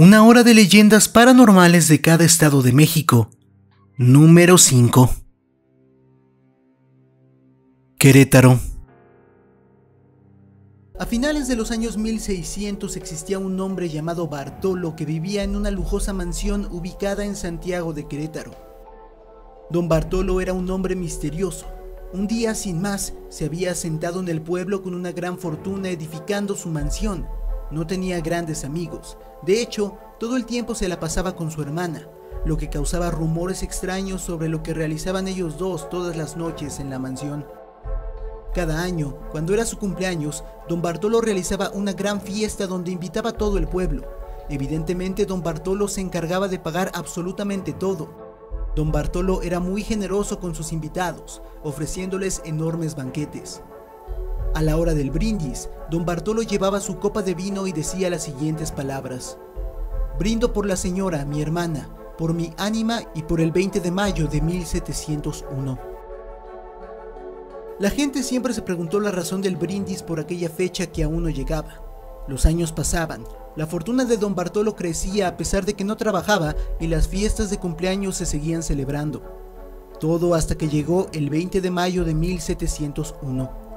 Una hora de leyendas paranormales de cada estado de México. Número 5. Querétaro. A finales de los años 1600 existía un hombre llamado Bartolo que vivía en una lujosa mansión ubicada en Santiago de Querétaro. Don Bartolo era un hombre misterioso. Un día, sin más, se había asentado en el pueblo con una gran fortuna edificando su mansión. No tenía grandes amigos. De hecho, todo el tiempo se la pasaba con su hermana, lo que causaba rumores extraños sobre lo que realizaban ellos dos todas las noches en la mansión. Cada año, cuando era su cumpleaños, don Bartolo realizaba una gran fiesta donde invitaba a todo el pueblo. Evidentemente, don Bartolo se encargaba de pagar absolutamente todo. Don Bartolo era muy generoso con sus invitados, ofreciéndoles enormes banquetes. A la hora del brindis, don Bartolo llevaba su copa de vino y decía las siguientes palabras: «Brindo por la señora, mi hermana, por mi ánima y por el 20 de mayo de 1701». La gente siempre se preguntó la razón del brindis por aquella fecha que aún no llegaba. Los años pasaban, la fortuna de don Bartolo crecía a pesar de que no trabajaba y las fiestas de cumpleaños se seguían celebrando. Todo hasta que llegó el 20 de mayo de 1701.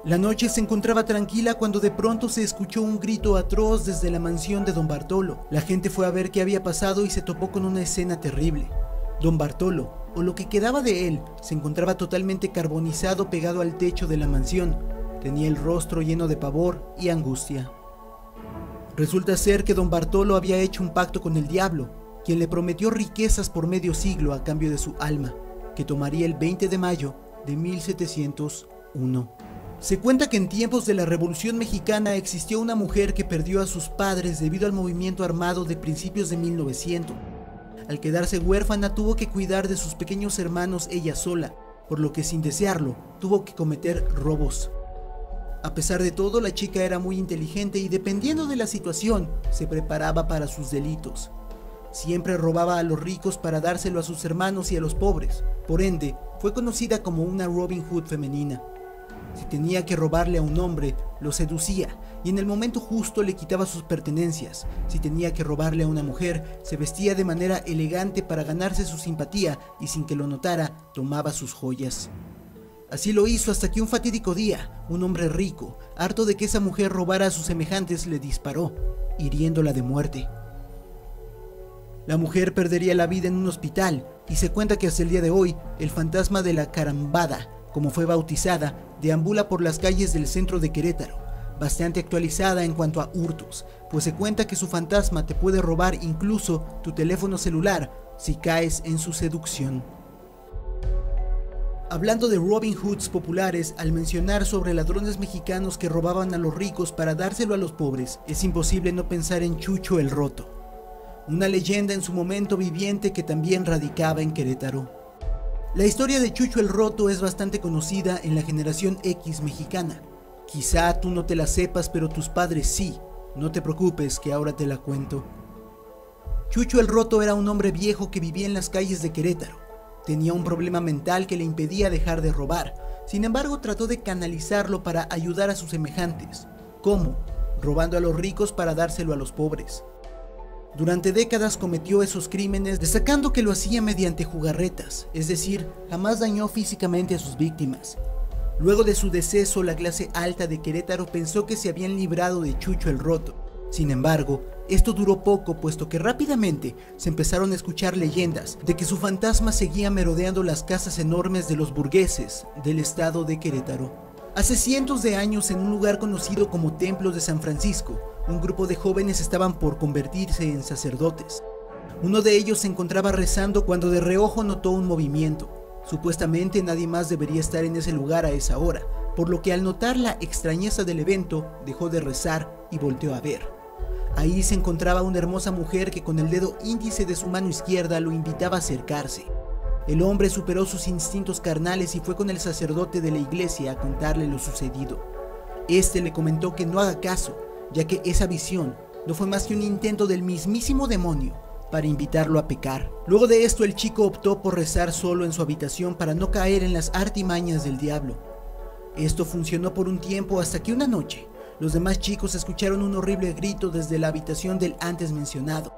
La noche se encontraba tranquila cuando de pronto se escuchó un grito atroz desde la mansión de don Bartolo. La gente fue a ver qué había pasado y se topó con una escena terrible. Don Bartolo, o lo que quedaba de él, se encontraba totalmente carbonizado pegado al techo de la mansión. Tenía el rostro lleno de pavor y angustia. Resulta ser que don Bartolo había hecho un pacto con el diablo, quien le prometió riquezas por medio siglo a cambio de su alma, que tomaría el 20 de mayo de 1701. Se cuenta que en tiempos de la Revolución Mexicana existió una mujer que perdió a sus padres debido al movimiento armado de principios de 1900. Al quedarse huérfana tuvo que cuidar de sus pequeños hermanos ella sola, por lo que sin desearlo tuvo que cometer robos. A pesar de todo, la chica era muy inteligente y dependiendo de la situación, se preparaba para sus delitos. Siempre robaba a los ricos para dárselo a sus hermanos y a los pobres. Por ende, fue conocida como una Robin Hood femenina. Si tenía que robarle a un hombre, lo seducía y en el momento justo le quitaba sus pertenencias. Si tenía que robarle a una mujer, se vestía de manera elegante para ganarse su simpatía y sin que lo notara, tomaba sus joyas. Así lo hizo hasta que un fatídico día, un hombre rico, harto de que esa mujer robara a sus semejantes, le disparó, hiriéndola de muerte. La mujer perdería la vida en un hospital y se cuenta que hasta el día de hoy, el fantasma de la Carambada, como fue bautizada, deambula por las calles del centro de Querétaro, bastante actualizada en cuanto a hurtos, pues se cuenta que su fantasma te puede robar incluso tu teléfono celular si caes en su seducción. Hablando de Robin Hoods populares, al mencionar sobre ladrones mexicanos que robaban a los ricos para dárselo a los pobres, es imposible no pensar en Chucho el Roto, una leyenda en su momento viviente que también radicaba en Querétaro. La historia de Chucho el Roto es bastante conocida en la generación X mexicana. Quizá tú no te la sepas, pero tus padres sí. No te preocupes, que ahora te la cuento. Chucho el Roto era un hombre viejo que vivía en las calles de Querétaro. Tenía un problema mental que le impedía dejar de robar. Sin embargo, trató de canalizarlo para ayudar a sus semejantes. ¿Cómo? Robando a los ricos para dárselo a los pobres. Durante décadas cometió esos crímenes, destacando que lo hacía mediante jugarretas, es decir, jamás dañó físicamente a sus víctimas. Luego de su deceso, la clase alta de Querétaro pensó que se habían librado de Chucho el Roto. Sin embargo, esto duró poco, puesto que rápidamente se empezaron a escuchar leyendas de que su fantasma seguía merodeando las casas enormes de los burgueses del estado de Querétaro. Hace cientos de años, en un lugar conocido como Templo de San Francisco, un grupo de jóvenes estaban por convertirse en sacerdotes. Uno de ellos se encontraba rezando cuando de reojo notó un movimiento. Supuestamente nadie más debería estar en ese lugar a esa hora, por lo que al notar la extrañeza del evento, dejó de rezar y volteó a ver. Ahí se encontraba una hermosa mujer que con el dedo índice de su mano izquierda lo invitaba a acercarse. El hombre superó sus instintos carnales y fue con el sacerdote de la iglesia a contarle lo sucedido. Este le comentó que no haga caso, ya que esa visión no fue más que un intento del mismísimo demonio para invitarlo a pecar. Luego de esto, el chico optó por rezar solo en su habitación para no caer en las artimañas del diablo. Esto funcionó por un tiempo hasta que una noche Los demás chicos escucharon un horrible grito desde la habitación del antes mencionado.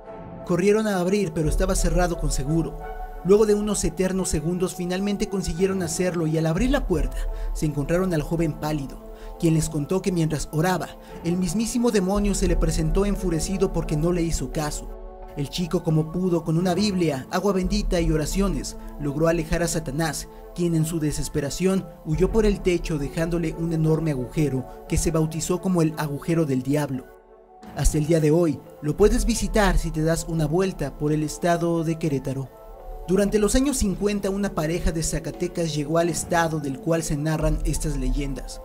Corrieron a abrir, pero estaba cerrado con seguro. Luego de unos eternos segundos finalmente consiguieron hacerlo y al abrir la puerta se encontraron al joven pálido, quien les contó que mientras oraba, el mismísimo demonio se le presentó enfurecido porque no le hizo caso. El chico, como pudo, con una Biblia, agua bendita y oraciones, logró alejar a Satanás, quien en su desesperación huyó por el techo dejándole un enorme agujero que se bautizó como el agujero del diablo. Hasta el día de hoy lo puedes visitar si te das una vuelta por el estado de Querétaro. Durante los años 50 una pareja de Zacatecas llegó al estado del cual se narran estas leyendas.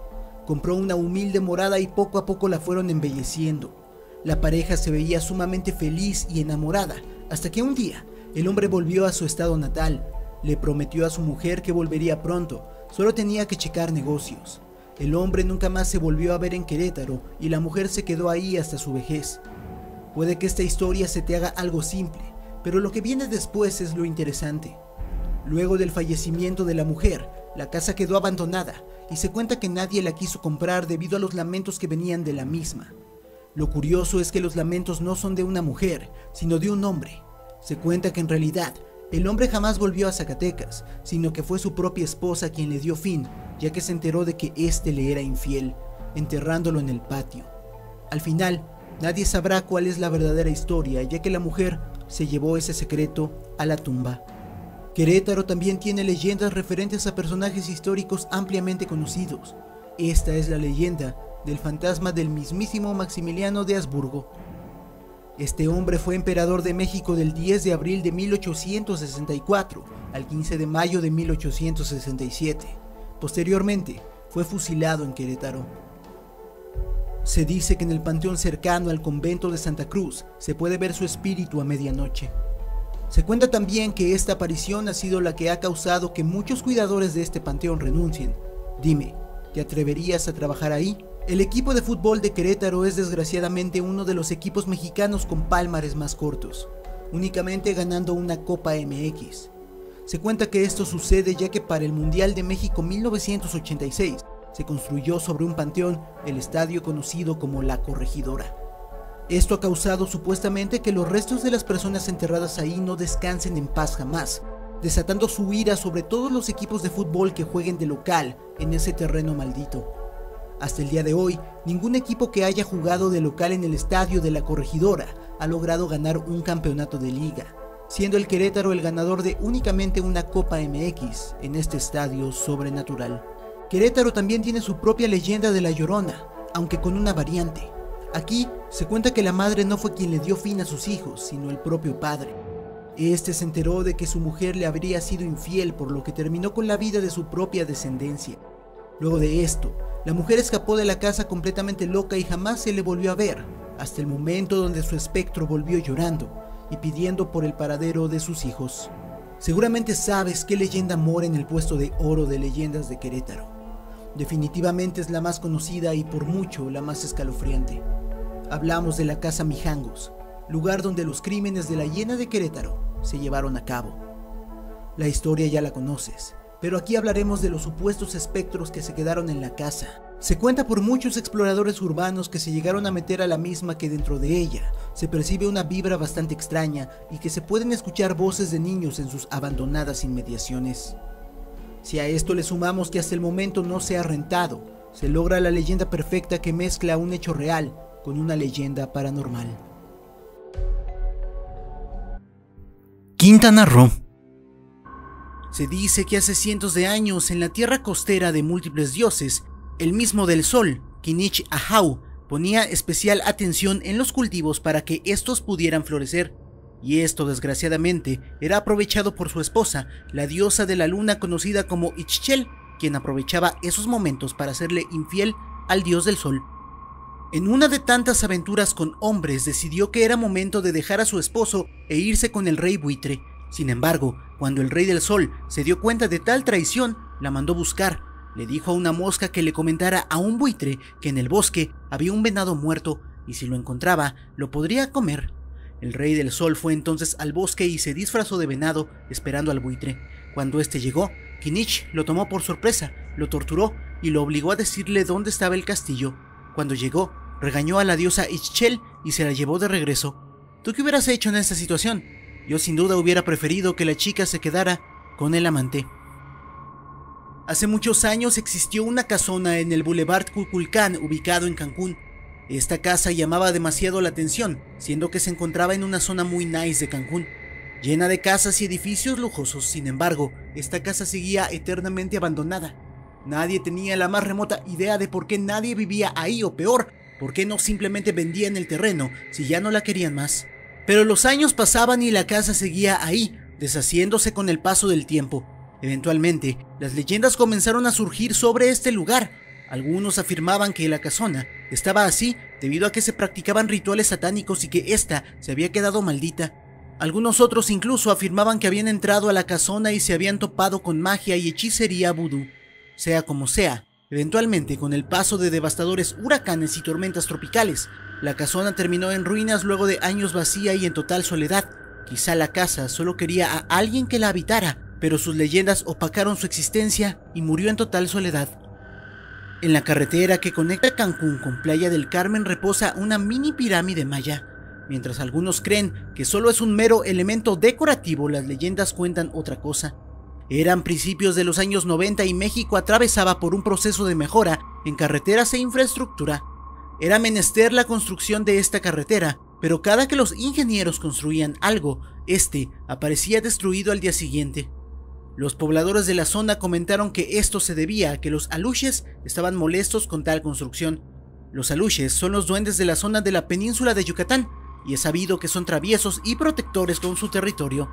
Compró una humilde morada y poco a poco la fueron embelleciendo. La pareja se veía sumamente feliz y enamorada, hasta que un día el hombre volvió a su estado natal. Le prometió a su mujer que volvería pronto, solo tenía que checar negocios. El hombre nunca más se volvió a ver en Querétaro y la mujer se quedó ahí hasta su vejez. Puede que esta historia se te haga algo simple, pero lo que viene después es lo interesante. Luego del fallecimiento de la mujer, la casa quedó abandonada y se cuenta que nadie la quiso comprar debido a los lamentos que venían de la misma. Lo curioso es que los lamentos no son de una mujer, sino de un hombre. Se cuenta que en realidad el hombre jamás volvió a Zacatecas, sino que fue su propia esposa quien le dio fin, ya que se enteró de que éste le era infiel, enterrándolo en el patio. Al final, nadie sabrá cuál es la verdadera historia, ya que la mujer se llevó ese secreto a la tumba. Querétaro también tiene leyendas referentes a personajes históricos ampliamente conocidos. Esta es la leyenda del fantasma del mismísimo Maximiliano de Habsburgo. Este hombre fue emperador de México del 10 de abril de 1864 al 15 de mayo de 1867. Posteriormente, fue fusilado en Querétaro. Se dice que en el panteón cercano al convento de Santa Cruz se puede ver su espíritu a medianoche. Se cuenta también que esta aparición ha sido la que ha causado que muchos cuidadores de este panteón renuncien. Dime, ¿te atreverías a trabajar ahí? El equipo de fútbol de Querétaro es desgraciadamente uno de los equipos mexicanos con palmares más cortos, únicamente ganando una Copa MX. Se cuenta que esto sucede ya que para el Mundial de México 1986 se construyó sobre un panteón el estadio conocido como La Corregidora. Esto ha causado supuestamente que los restos de las personas enterradas ahí no descansen en paz jamás, desatando su ira sobre todos los equipos de fútbol que jueguen de local en ese terreno maldito. Hasta el día de hoy, ningún equipo que haya jugado de local en el estadio de La Corregidora ha logrado ganar un campeonato de liga, siendo el Querétaro el ganador de únicamente una Copa MX en este estadio sobrenatural. Querétaro también tiene su propia leyenda de La Llorona, aunque con una variante. Aquí se cuenta que la madre no fue quien le dio fin a sus hijos, sino el propio padre. Este se enteró de que su mujer le habría sido infiel, por lo que terminó con la vida de su propia descendencia. Luego de esto, la mujer escapó de la casa completamente loca y jamás se le volvió a ver, hasta el momento donde su espectro volvió llorando y pidiendo por el paradero de sus hijos. Seguramente sabes qué leyenda mora en el puesto de oro de leyendas de Querétaro. Definitivamente es la más conocida y por mucho la más escalofriante. Hablamos de la Casa Mijangos, lugar donde los crímenes de la hiena de Querétaro se llevaron a cabo. La historia ya la conoces, pero aquí hablaremos de los supuestos espectros que se quedaron en la casa. Se cuenta por muchos exploradores urbanos que se llegaron a meter a la misma que dentro de ella se percibe una vibra bastante extraña y que se pueden escuchar voces de niños en sus abandonadas inmediaciones. Si a esto le sumamos que hasta el momento no se ha rentado, se logra la leyenda perfecta que mezcla un hecho real con una leyenda paranormal. Quintana Roo. Se dice que hace cientos de años, en la tierra costera de múltiples dioses, el mismo del sol, Kinich Ahau, ponía especial atención en los cultivos para que estos pudieran florecer, y esto desgraciadamente era aprovechado por su esposa, la diosa de la luna conocida como Ixchel, quien aprovechaba esos momentos para serle infiel al dios del sol. En una de tantas aventuras con hombres, decidió que era momento de dejar a su esposo e irse con el rey buitre. Sin embargo, cuando el rey del sol se dio cuenta de tal traición, la mandó buscar. Le dijo a una mosca que le comentara a un buitre que en el bosque había un venado muerto y si lo encontraba, lo podría comer. El rey del sol fue entonces al bosque y se disfrazó de venado, esperando al buitre. Cuando este llegó, Kinich lo tomó por sorpresa, lo torturó y lo obligó a decirle dónde estaba el castillo. Cuando llegó, regañó a la diosa Ixchel y se la llevó de regreso. ¿Tú qué hubieras hecho en esta situación? Yo sin duda hubiera preferido que la chica se quedara con el amante. Hace muchos años existió una casona en el Boulevard Cuculcán, ubicado en Cancún. Esta casa llamaba demasiado la atención, siendo que se encontraba en una zona muy nice de Cancún, llena de casas y edificios lujosos. Sin embargo, esta casa seguía eternamente abandonada. Nadie tenía la más remota idea de por qué nadie vivía ahí, o peor, por qué no simplemente vendían el terreno si ya no la querían más. Pero los años pasaban y la casa seguía ahí, deshaciéndose con el paso del tiempo. Eventualmente, las leyendas comenzaron a surgir sobre este lugar. Algunos afirmaban que la casona estaba así debido a que se practicaban rituales satánicos y que ésta se había quedado maldita. Algunos otros incluso afirmaban que habían entrado a la casona y se habían topado con magia y hechicería vudú. Sea como sea, eventualmente, con el paso de devastadores huracanes y tormentas tropicales, la casona terminó en ruinas luego de años vacía y en total soledad. Quizá la casa solo quería a alguien que la habitara, pero sus leyendas opacaron su existencia y murió en total soledad. En la carretera que conecta Cancún con Playa del Carmen reposa una mini pirámide maya. Mientras algunos creen que solo es un mero elemento decorativo, las leyendas cuentan otra cosa. Eran principios de los años 90 y México atravesaba por un proceso de mejora en carreteras e infraestructura. Era menester la construcción de esta carretera, pero cada que los ingenieros construían algo, este aparecía destruido al día siguiente. Los pobladores de la zona comentaron que esto se debía a que los aluches estaban molestos con tal construcción. Los aluches son los duendes de la zona de la península de Yucatán, y es sabido que son traviesos y protectores con su territorio.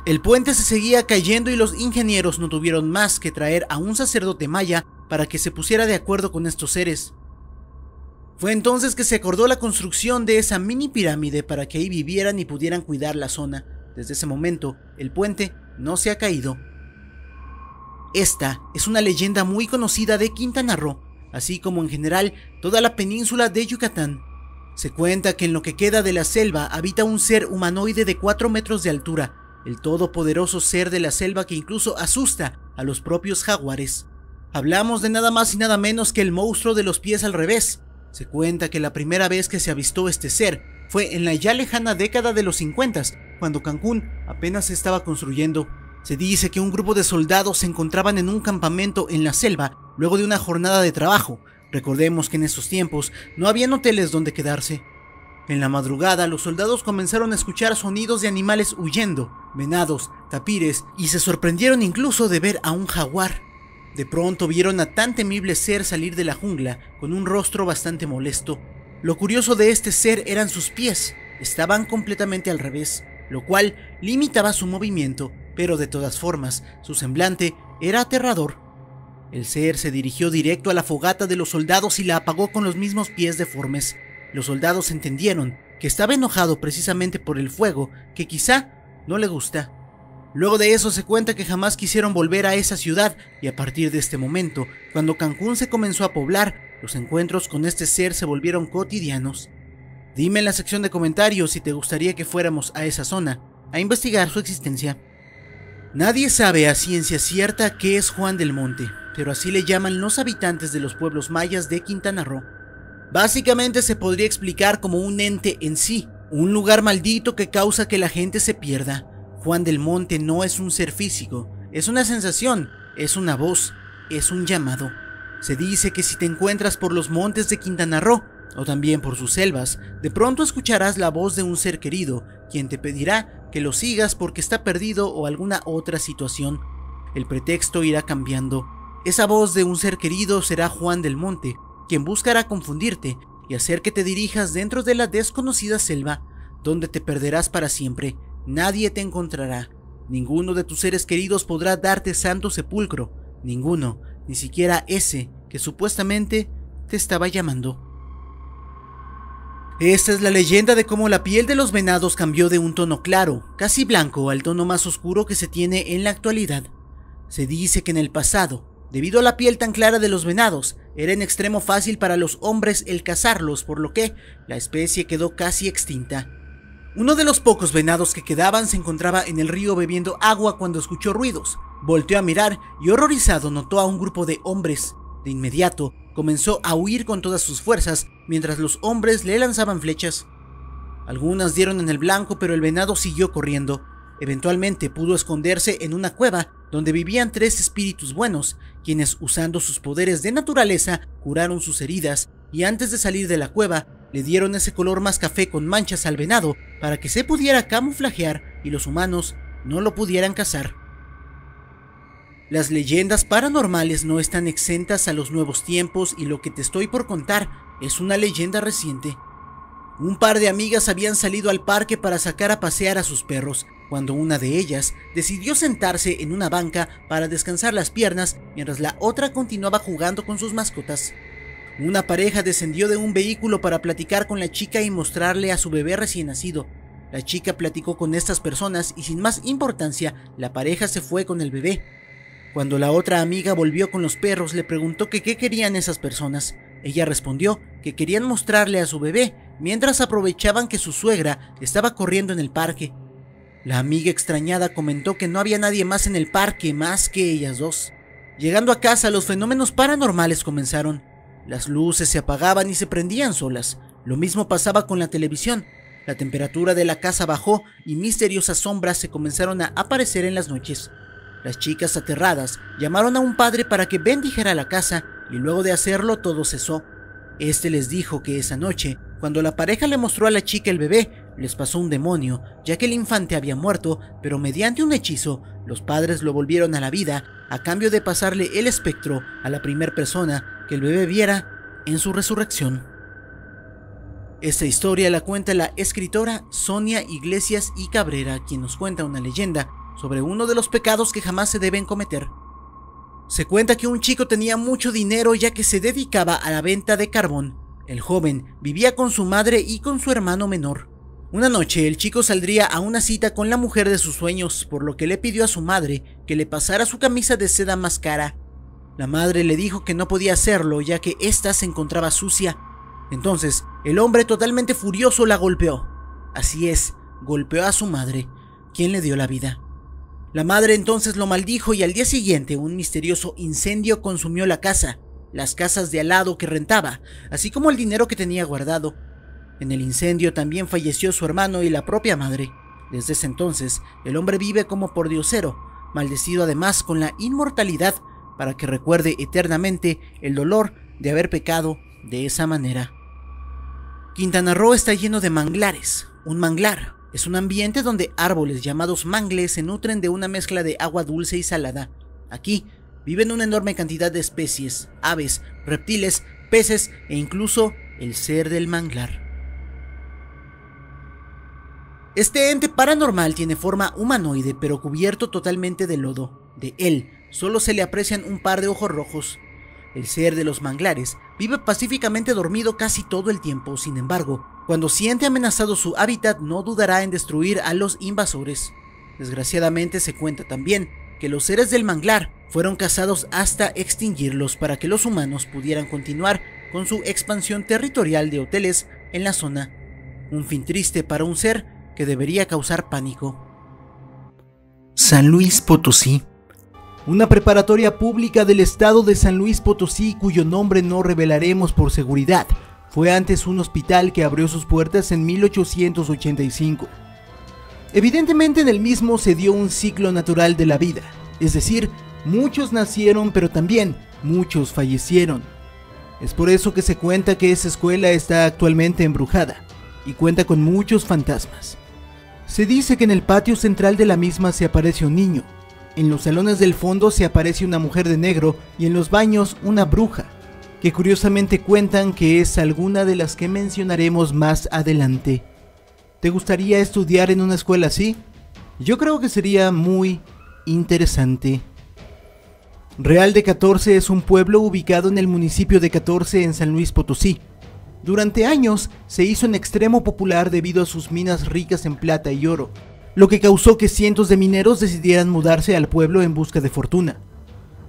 El puente se seguía cayendo y los ingenieros no tuvieron más que traer a un sacerdote maya para que se pusiera de acuerdo con estos seres. Fue entonces que se acordó la construcción de esa mini pirámide para que ahí vivieran y pudieran cuidar la zona. Desde ese momento, el puente no se ha caído. Esta es una leyenda muy conocida de Quintana Roo, así como en general toda la península de Yucatán. Se cuenta que en lo que queda de la selva habita un ser humanoide de 4 metros de altura, el todopoderoso ser de la selva que incluso asusta a los propios jaguares. Hablamos de nada más y nada menos que el monstruo de los pies al revés. Se cuenta que la primera vez que se avistó este ser fue en la ya lejana década de los 50, cuando Cancún apenas se estaba construyendo. Se dice que un grupo de soldados se encontraban en un campamento en la selva luego de una jornada de trabajo. Recordemos que en esos tiempos no habían hoteles donde quedarse. En la madrugada, los soldados comenzaron a escuchar sonidos de animales huyendo, venados, tapires, y se sorprendieron incluso de ver a un jaguar. De pronto vieron a tan temible ser salir de la jungla con un rostro bastante molesto. Lo curioso de este ser eran sus pies, estaban completamente al revés, lo cual limitaba su movimiento, pero de todas formas, su semblante era aterrador. El ser se dirigió directo a la fogata de los soldados y la apagó con los mismos pies deformes. Los soldados entendieron que estaba enojado precisamente por el fuego, que quizá no le gusta. Luego de eso se cuenta que jamás quisieron volver a esa ciudad, y a partir de este momento, cuando Cancún se comenzó a poblar, los encuentros con este ser se volvieron cotidianos. Dime en la sección de comentarios si te gustaría que fuéramos a esa zona, a investigar su existencia. Nadie sabe a ciencia cierta qué es Juan del Monte, pero así le llaman los habitantes de los pueblos mayas de Quintana Roo. Básicamente se podría explicar como un ente en sí, un lugar maldito que causa que la gente se pierda. Juan del Monte no es un ser físico, es una sensación, es una voz, es un llamado. Se dice que si te encuentras por los montes de Quintana Roo, o también por sus selvas, de pronto escucharás la voz de un ser querido, quien te pedirá que lo sigas porque está perdido o alguna otra situación. El pretexto irá cambiando. Esa voz de un ser querido será Juan del Monte, quien buscará confundirte y hacer que te dirijas dentro de la desconocida selva, donde te perderás para siempre. Nadie te encontrará. Ninguno de tus seres queridos podrá darte santo sepulcro. Ninguno, ni siquiera ese que supuestamente te estaba llamando. Esta es la leyenda de cómo la piel de los venados cambió de un tono claro, casi blanco, al tono más oscuro que se tiene en la actualidad. Se dice que en el pasado, debido a la piel tan clara de los venados, era en extremo fácil para los hombres el cazarlos, por lo que la especie quedó casi extinta. Uno de los pocos venados que quedaban se encontraba en el río bebiendo agua cuando escuchó ruidos. Volteó a mirar y horrorizado notó a un grupo de hombres. De inmediato, comenzó a huir con todas sus fuerzas, mientras los hombres le lanzaban flechas. Algunas dieron en el blanco, pero el venado siguió corriendo. Eventualmente pudo esconderse en una cueva donde vivían 3 espíritus buenos, quienes, usando sus poderes de naturaleza, curaron sus heridas, y antes de salir de la cueva, le dieron ese color más café con manchas al venado para que se pudiera camuflajear y los humanos no lo pudieran cazar. Las leyendas paranormales no están exentas a los nuevos tiempos, y lo que te estoy por contar es una leyenda reciente. Un par de amigas habían salido al parque para sacar a pasear a sus perros, cuando una de ellas decidió sentarse en una banca para descansar las piernas mientras la otra continuaba jugando con sus mascotas. Una pareja descendió de un vehículo para platicar con la chica y mostrarle a su bebé recién nacido. La chica platicó con estas personas y sin más importancia, la pareja se fue con el bebé. Cuando la otra amiga volvió con los perros, le preguntó que qué querían esas personas. Ella respondió que querían mostrarle a su bebé, mientras aprovechaban que su suegra estaba corriendo en el parque. La amiga extrañada comentó que no había nadie más en el parque más que ellas dos. Llegando a casa, los fenómenos paranormales comenzaron. Las luces se apagaban y se prendían solas. Lo mismo pasaba con la televisión. La temperatura de la casa bajó y misteriosas sombras se comenzaron a aparecer en las noches. Las chicas, aterradas, llamaron a un padre para que bendijera la casa, y luego de hacerlo todo cesó. Este les dijo que esa noche, cuando la pareja le mostró a la chica el bebé, les pasó un demonio, ya que el infante había muerto, pero mediante un hechizo, los padres lo volvieron a la vida a cambio de pasarle el espectro a la primera persona que el bebé viera en su resurrección. Esta historia la cuenta la escritora Sonia Iglesias y Cabrera, quien nos cuenta una leyenda sobre uno de los pecados que jamás se deben cometer. Se cuenta que un chico tenía mucho dinero, ya que se dedicaba a la venta de carbón. El joven vivía con su madre y con su hermano menor. Una noche el chico saldría a una cita con la mujer de sus sueños, por lo que le pidió a su madre que le pasara su camisa de seda más cara. La madre le dijo que no podía hacerlo, ya que ésta se encontraba sucia. Entonces el hombre, totalmente furioso, la golpeó. Así es, golpeó a su madre, quien le dio la vida. La madre entonces lo maldijo, y al día siguiente un misterioso incendio consumió la casa, las casas de al lado que rentaba, así como el dinero que tenía guardado. En el incendio también falleció su hermano y la propia madre. Desde ese entonces, el hombre vive como pordiosero, maldecido además con la inmortalidad, para que recuerde eternamente el dolor de haber pecado de esa manera. Quintana Roo está lleno de manglares. Un manglar es un ambiente donde árboles llamados mangles se nutren de una mezcla de agua dulce y salada. Aquí viven una enorme cantidad de especies, aves, reptiles, peces e incluso el ser del manglar. Este ente paranormal tiene forma humanoide, pero cubierto totalmente de lodo. De él solo se le aprecian un par de ojos rojos. El ser de los manglares vive pacíficamente dormido casi todo el tiempo. Sin embargo, cuando siente amenazado su hábitat, no dudará en destruir a los invasores. Desgraciadamente se cuenta también que los seres del manglar fueron cazados hasta extinguirlos para que los humanos pudieran continuar con su expansión territorial de hoteles en la zona. Un fin triste para un ser que debería causar pánico. San Luis Potosí. Una preparatoria pública del estado de San Luis Potosí, cuyo nombre no revelaremos por seguridad, fue antes un hospital que abrió sus puertas en 1885. Evidentemente en el mismo se dio un ciclo natural de la vida, es decir, muchos nacieron pero también muchos fallecieron. Es por eso que se cuenta que esa escuela está actualmente embrujada y cuenta con muchos fantasmas. Se dice que en el patio central de la misma se aparece un niño, en los salones del fondo se aparece una mujer de negro y en los baños una bruja, que curiosamente cuentan que es alguna de las que mencionaremos más adelante. ¿Te gustaría estudiar en una escuela así? Yo creo que sería muy interesante. Real de 14 es un pueblo ubicado en el municipio de 14 en San Luis Potosí. Durante años se hizo en extremo popular debido a sus minas ricas en plata y oro, lo que causó que cientos de mineros decidieran mudarse al pueblo en busca de fortuna.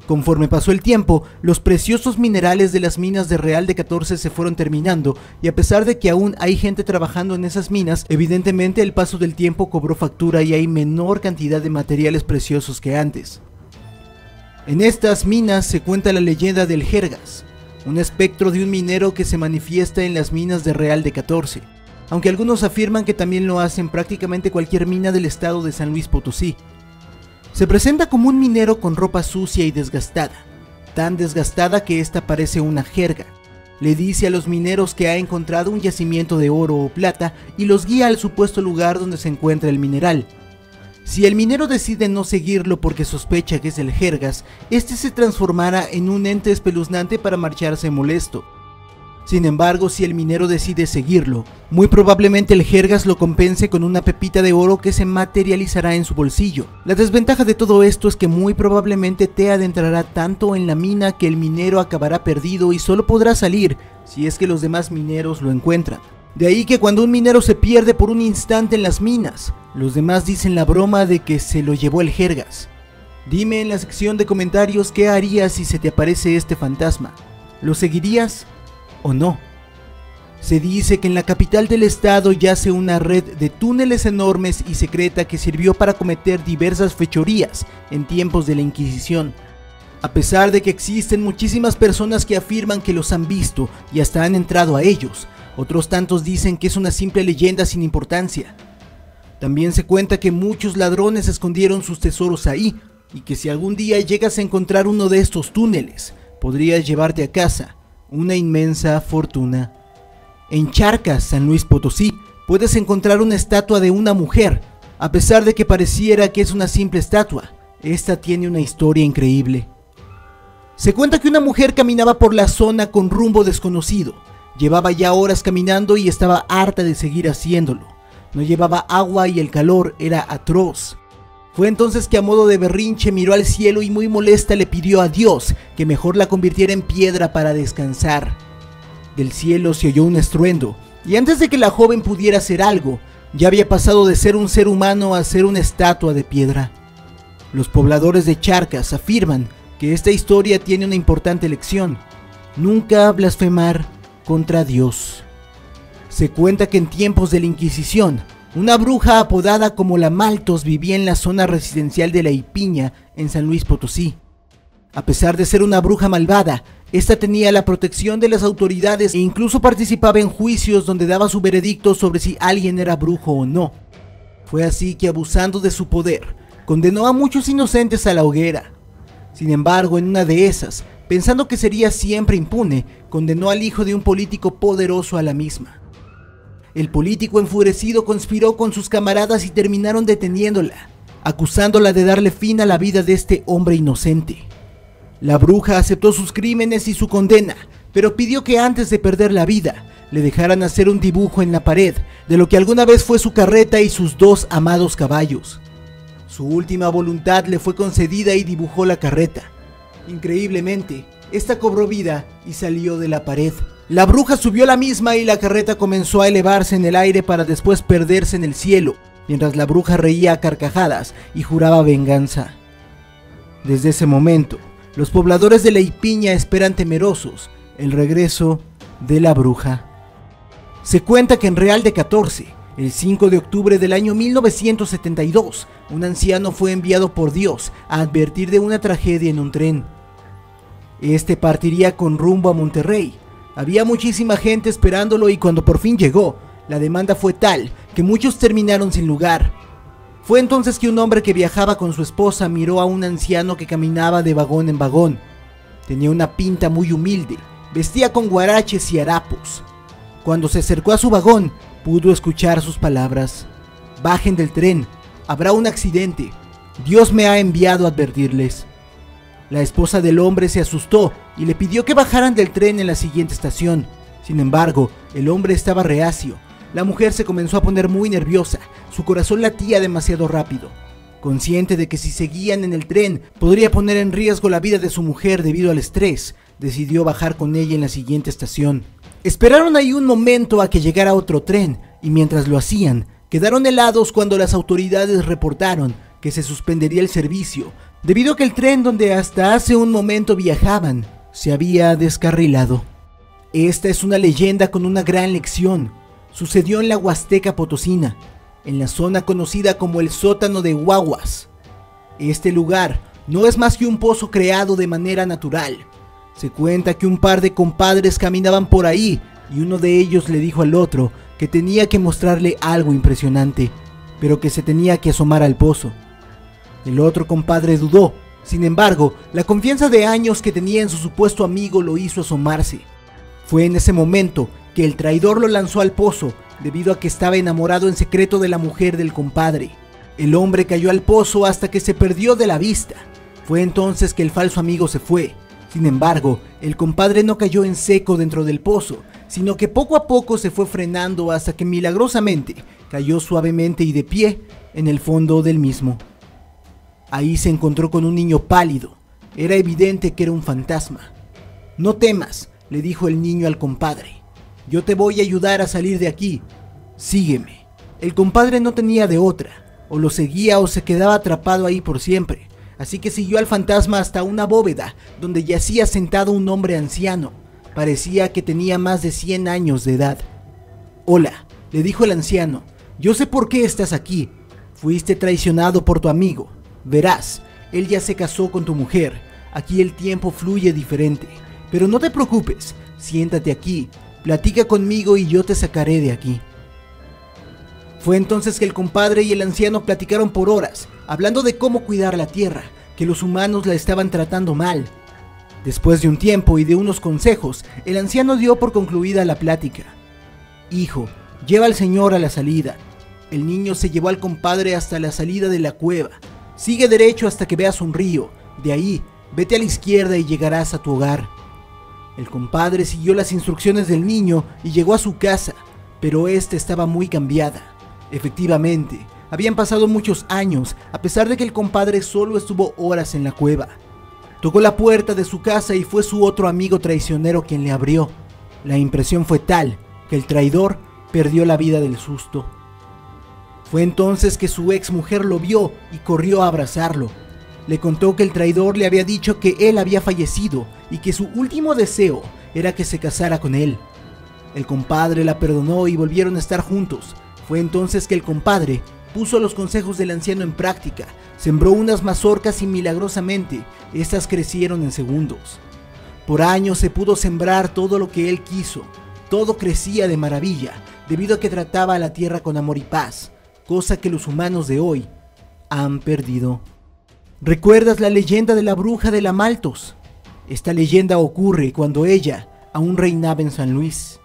Conforme pasó el tiempo, los preciosos minerales de las minas de Real de 14 se fueron terminando, y a pesar de que aún hay gente trabajando en esas minas, evidentemente el paso del tiempo cobró factura y hay menor cantidad de materiales preciosos que antes. En estas minas se cuenta la leyenda del Jergas, un espectro de un minero que se manifiesta en las minas de Real de 14, aunque algunos afirman que también lo hace en prácticamente cualquier mina del estado de San Luis Potosí. Se presenta como un minero con ropa sucia y desgastada, tan desgastada que esta parece una jerga. Le dice a los mineros que ha encontrado un yacimiento de oro o plata y los guía al supuesto lugar donde se encuentra el mineral. Si el minero decide no seguirlo porque sospecha que es el Jergas, este se transformará en un ente espeluznante para marcharse molesto. Sin embargo, si el minero decide seguirlo, muy probablemente el Jergas lo compense con una pepita de oro que se materializará en su bolsillo. La desventaja de todo esto es que muy probablemente te adentrará tanto en la mina que el minero acabará perdido y solo podrá salir si es que los demás mineros lo encuentran. De ahí que cuando un minero se pierde por un instante en las minas, los demás dicen la broma de que se lo llevó el Jergas. Dime en la sección de comentarios qué harías si se te aparece este fantasma. ¿Lo seguirías o no? Se dice que en la capital del estado yace una red de túneles enormes y secreta que sirvió para cometer diversas fechorías en tiempos de la Inquisición. A pesar de que existen muchísimas personas que afirman que los han visto y hasta han entrado a ellos, otros tantos dicen que es una simple leyenda sin importancia. También se cuenta que muchos ladrones escondieron sus tesoros ahí y que si algún día llegas a encontrar uno de estos túneles, podrías llevarte a casa una inmensa fortuna. En Charcas, San Luis Potosí, puedes encontrar una estatua de una mujer. A pesar de que pareciera que es una simple estatua, esta tiene una historia increíble. Se cuenta que una mujer caminaba por la zona con rumbo desconocido. Llevaba ya horas caminando y estaba harta de seguir haciéndolo. No llevaba agua y el calor era atroz. Fue entonces que a modo de berrinche miró al cielo y muy molesta le pidió a Dios que mejor la convirtiera en piedra para descansar. Del cielo se oyó un estruendo, y antes de que la joven pudiera hacer algo, ya había pasado de ser un ser humano a ser una estatua de piedra. Los pobladores de Charcas afirman que esta historia tiene una importante lección: nunca blasfemar contra Dios. Se cuenta que en tiempos de la Inquisición, una bruja apodada como la Maltos vivía en la zona residencial de La Ipiña, en San Luis Potosí. A pesar de ser una bruja malvada, esta tenía la protección de las autoridades e incluso participaba en juicios donde daba su veredicto sobre si alguien era brujo o no. Fue así que, abusando de su poder, condenó a muchos inocentes a la hoguera. Sin embargo, en una de esas, pensando que sería siempre impune, condenó al hijo de un político poderoso a la misma. El político enfurecido conspiró con sus camaradas y terminaron deteniéndola, acusándola de darle fin a la vida de este hombre inocente. La bruja aceptó sus crímenes y su condena, pero pidió que antes de perder la vida, le dejaran hacer un dibujo en la pared de lo que alguna vez fue su carreta y sus dos amados caballos. Su última voluntad le fue concedida y dibujó la carreta. Increíblemente, esta cobró vida y salió de la pared. La bruja subió la misma y la carreta comenzó a elevarse en el aire para después perderse en el cielo, mientras la bruja reía a carcajadas y juraba venganza. Desde ese momento, los pobladores de La Ipiña esperan temerosos el regreso de la bruja. Se cuenta que en Real de 14, el 5 de octubre del año 1972, un anciano fue enviado por Dios a advertir de una tragedia en un tren. Este partiría con rumbo a Monterrey. Había muchísima gente esperándolo y cuando por fin llegó, la demanda fue tal que muchos terminaron sin lugar. Fue entonces que un hombre que viajaba con su esposa miró a un anciano que caminaba de vagón en vagón. Tenía una pinta muy humilde, vestía con guaraches y harapos. Cuando se acercó a su vagón, pudo escuchar sus palabras: bajen del tren, habrá un accidente, Dios me ha enviado a advertirles. La esposa del hombre se asustó y le pidió que bajaran del tren en la siguiente estación. Sin embargo, el hombre estaba reacio. La mujer se comenzó a poner muy nerviosa, su corazón latía demasiado rápido. Consciente de que si seguían en el tren podría poner en riesgo la vida de su mujer debido al estrés, decidió bajar con ella en la siguiente estación. Esperaron ahí un momento a que llegara otro tren, y mientras lo hacían, quedaron helados cuando las autoridades reportaron que se suspendería el servicio, debido a que el tren donde hasta hace un momento viajaban se había descarrilado. Esta es una leyenda con una gran lección. Sucedió en la Huasteca Potosina, en la zona conocida como el sótano de Guaguas. Este lugar no es más que un pozo creado de manera natural. Se cuenta que un par de compadres caminaban por ahí y uno de ellos le dijo al otro que tenía que mostrarle algo impresionante, pero que se tenía que asomar al pozo. El otro compadre dudó. Sin embargo, la confianza de años que tenía en su supuesto amigo lo hizo asomarse. Fue en ese momento que el traidor lo lanzó al pozo, debido a que estaba enamorado en secreto de la mujer del compadre. El hombre cayó al pozo hasta que se perdió de la vista. Fue entonces que el falso amigo se fue. Sin embargo, el compadre no cayó en seco dentro del pozo, sino que poco a poco se fue frenando hasta que milagrosamente cayó suavemente y de pie en el fondo del mismo. Ahí se encontró con un niño pálido. Era evidente que era un fantasma. «No temas», le dijo el niño al compadre. «Yo te voy a ayudar a salir de aquí. Sígueme». El compadre no tenía de otra. O lo seguía o se quedaba atrapado ahí por siempre. Así que siguió al fantasma hasta una bóveda, donde yacía sentado un hombre anciano. Parecía que tenía más de 100 años de edad. «Hola», le dijo el anciano. «Yo sé por qué estás aquí. Fuiste traicionado por tu amigo. Verás, él ya se casó con tu mujer. Aquí el tiempo fluye diferente. Pero no te preocupes, siéntate aquí, platica conmigo y yo te sacaré de aquí». Fue entonces que el compadre y el anciano platicaron por horas, hablando de cómo cuidar la tierra, que los humanos la estaban tratando mal. Después de un tiempo y de unos consejos, el anciano dio por concluida la plática. «Hijo, lleva al señor a la salida». El niño se llevó al compadre hasta la salida de la cueva. «Sigue derecho hasta que veas un río. De ahí, vete a la izquierda y llegarás a tu hogar». El compadre siguió las instrucciones del niño y llegó a su casa, pero esta estaba muy cambiada. Efectivamente, habían pasado muchos años, a pesar de que el compadre solo estuvo horas en la cueva. Tocó la puerta de su casa y fue su otro amigo traicionero quien le abrió. La impresión fue tal que el traidor perdió la vida del susto. Fue entonces que su ex mujer lo vio y corrió a abrazarlo. Le contó que el traidor le había dicho que él había fallecido y que su último deseo era que se casara con él. El compadre la perdonó y volvieron a estar juntos. Fue entonces que el compadre puso los consejos del anciano en práctica, sembró unas mazorcas y milagrosamente estas crecieron en segundos. Por años se pudo sembrar todo lo que él quiso. Todo crecía de maravilla, debido a que trataba a la tierra con amor y paz, cosa que los humanos de hoy han perdido. ¿Recuerdas la leyenda de la bruja de la Maltos? Esta leyenda ocurre cuando ella aún reinaba en San Luis.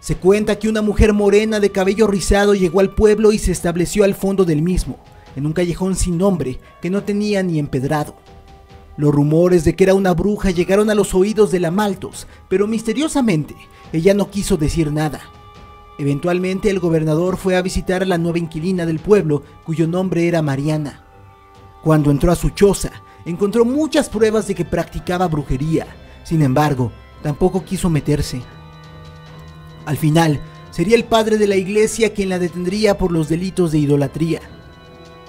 Se cuenta que una mujer morena de cabello rizado llegó al pueblo y se estableció al fondo del mismo, en un callejón sin nombre que no tenía ni empedrado. Los rumores de que era una bruja llegaron a los oídos de la Maltos, pero misteriosamente ella no quiso decir nada. Eventualmente el gobernador fue a visitar a la nueva inquilina del pueblo, cuyo nombre era Mariana. Cuando entró a su choza, encontró muchas pruebas de que practicaba brujería. Sin embargo, tampoco quiso meterse. Al final, sería el padre de la iglesia quien la detendría por los delitos de idolatría.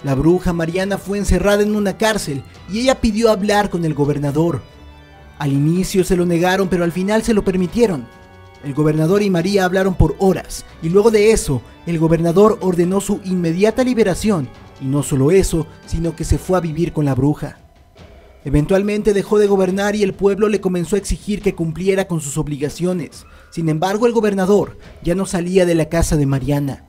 La bruja Mariana fue encerrada en una cárcel y ella pidió hablar con el gobernador. Al inicio se lo negaron, pero al final se lo permitieron. El gobernador y María hablaron por horas y luego de eso, el gobernador ordenó su inmediata liberación. Y no solo eso, sino que se fue a vivir con la bruja. Eventualmente dejó de gobernar y el pueblo le comenzó a exigir que cumpliera con sus obligaciones. Sin embargo, el gobernador ya no salía de la casa de Mariana.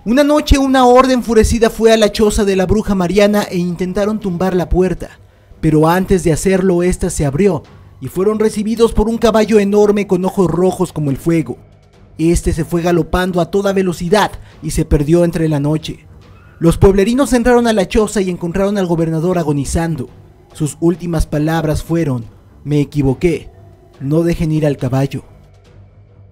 Una noche una horda enfurecida fue a la choza de la bruja Mariana e intentaron tumbar la puerta. Pero antes de hacerlo, esta se abrió y fueron recibidos por un caballo enorme con ojos rojos como el fuego. Este se fue galopando a toda velocidad y se perdió entre la noche. Los pueblerinos entraron a la choza y encontraron al gobernador agonizando. Sus últimas palabras fueron: «Me equivoqué, no dejen ir al caballo».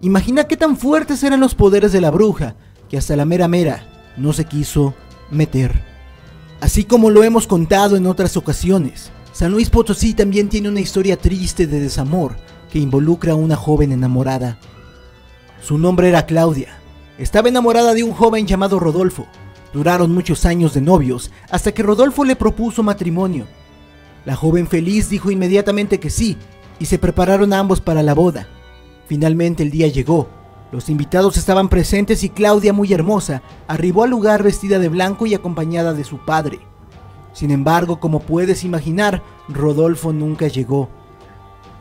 Imagina qué tan fuertes eran los poderes de la bruja, que hasta la mera no se quiso meter. Así como lo hemos contado en otras ocasiones, San Luis Potosí también tiene una historia triste de desamor que involucra a una joven enamorada. Su nombre era Claudia. Estaba enamorada de un joven llamado Rodolfo. Duraron muchos años de novios hasta que Rodolfo le propuso matrimonio. La joven feliz dijo inmediatamente que sí y se prepararon ambos para la boda. Finalmente el día llegó. Los invitados estaban presentes y Claudia, muy hermosa, arribó al lugar vestida de blanco y acompañada de su padre. Sin embargo, como puedes imaginar, Rodolfo nunca llegó.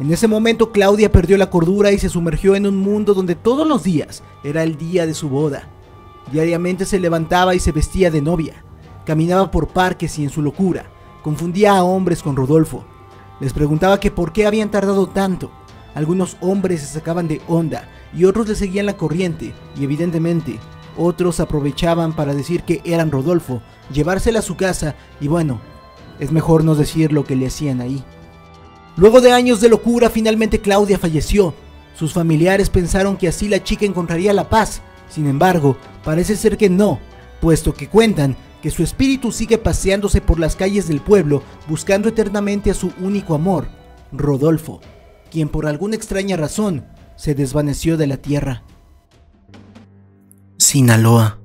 En ese momento Claudia perdió la cordura y se sumergió en un mundo donde todos los días era el día de su boda. Diariamente se levantaba y se vestía de novia, caminaba por parques y en su locura confundía a hombres con Rodolfo. Les preguntaba que por qué habían tardado tanto. Algunos hombres se sacaban de onda y otros le seguían la corriente, y evidentemente otros aprovechaban para decir que eran Rodolfo, llevársela a su casa y bueno, es mejor no decir lo que le hacían ahí. Luego de años de locura, finalmente Claudia falleció. Sus familiares pensaron que así la chica encontraría la paz. Sin embargo, parece ser que no, puesto que cuentan que su espíritu sigue paseándose por las calles del pueblo buscando eternamente a su único amor, Rodolfo, quien por alguna extraña razón se desvaneció de la tierra. Sinaloa.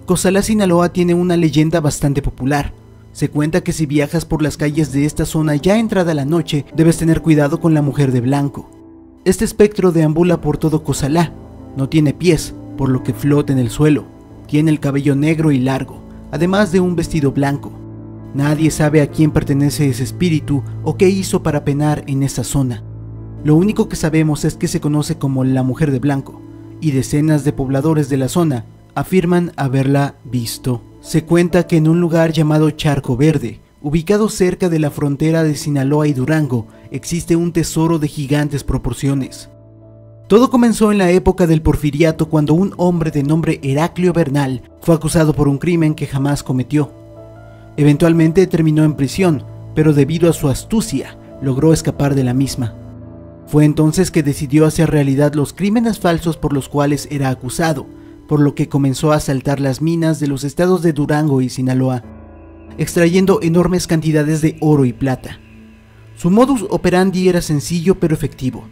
Cozalá, Sinaloa tiene una leyenda bastante popular. Se cuenta que si viajas por las calles de esta zona ya entrada la noche, debes tener cuidado con la mujer de blanco. Este espectro deambula por todo Cozalá, no tiene pies, por lo que flota en el suelo, tiene el cabello negro y largo, además de un vestido blanco. Nadie sabe a quién pertenece ese espíritu o qué hizo para penar en esa zona. Lo único que sabemos es que se conoce como la mujer de blanco, y decenas de pobladores de la zona afirman haberla visto. Se cuenta que en un lugar llamado Charco Verde, ubicado cerca de la frontera de Sinaloa y Durango, existe un tesoro de gigantes proporciones. Todo comenzó en la época del Porfiriato, cuando un hombre de nombre Heraclio Bernal fue acusado por un crimen que jamás cometió. Eventualmente terminó en prisión, pero debido a su astucia, logró escapar de la misma. Fue entonces que decidió hacer realidad los crímenes falsos por los cuales era acusado, por lo que comenzó a asaltar las minas de los estados de Durango y Sinaloa, extrayendo enormes cantidades de oro y plata. Su modus operandi era sencillo pero efectivo.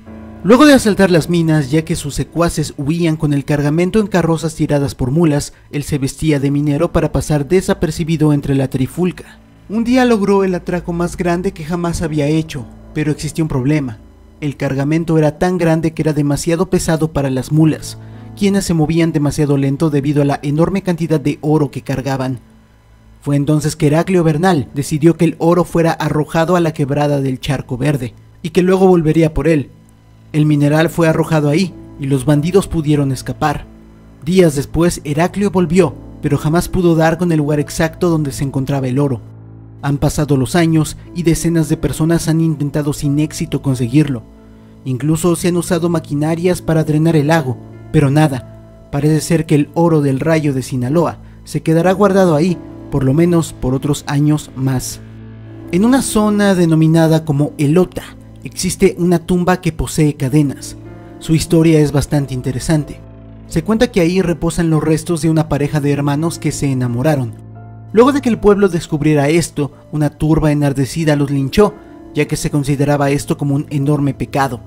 Luego de asaltar las minas, ya que sus secuaces huían con el cargamento en carrozas tiradas por mulas, él se vestía de minero para pasar desapercibido entre la trifulca. Un día logró el atraco más grande que jamás había hecho, pero existía un problema. El cargamento era tan grande que era demasiado pesado para las mulas, quienes se movían demasiado lento debido a la enorme cantidad de oro que cargaban. Fue entonces que Heraclio Bernal decidió que el oro fuera arrojado a la quebrada del Charco Verde, y que luego volvería por él. El mineral fue arrojado ahí, y los bandidos pudieron escapar. Días después, Heraclio volvió, pero jamás pudo dar con el lugar exacto donde se encontraba el oro. Han pasado los años, y decenas de personas han intentado sin éxito conseguirlo. Incluso se han usado maquinarias para drenar el lago, pero nada. Parece ser que el oro del Rayo de Sinaloa se quedará guardado ahí, por lo menos por otros años más. En una zona denominada como Elota, existe una tumba que posee cadenas. Su historia es bastante interesante. Se cuenta que ahí reposan los restos de una pareja de hermanos que se enamoraron. Luego de que el pueblo descubriera esto, una turba enardecida los linchó, ya que se consideraba esto como un enorme pecado.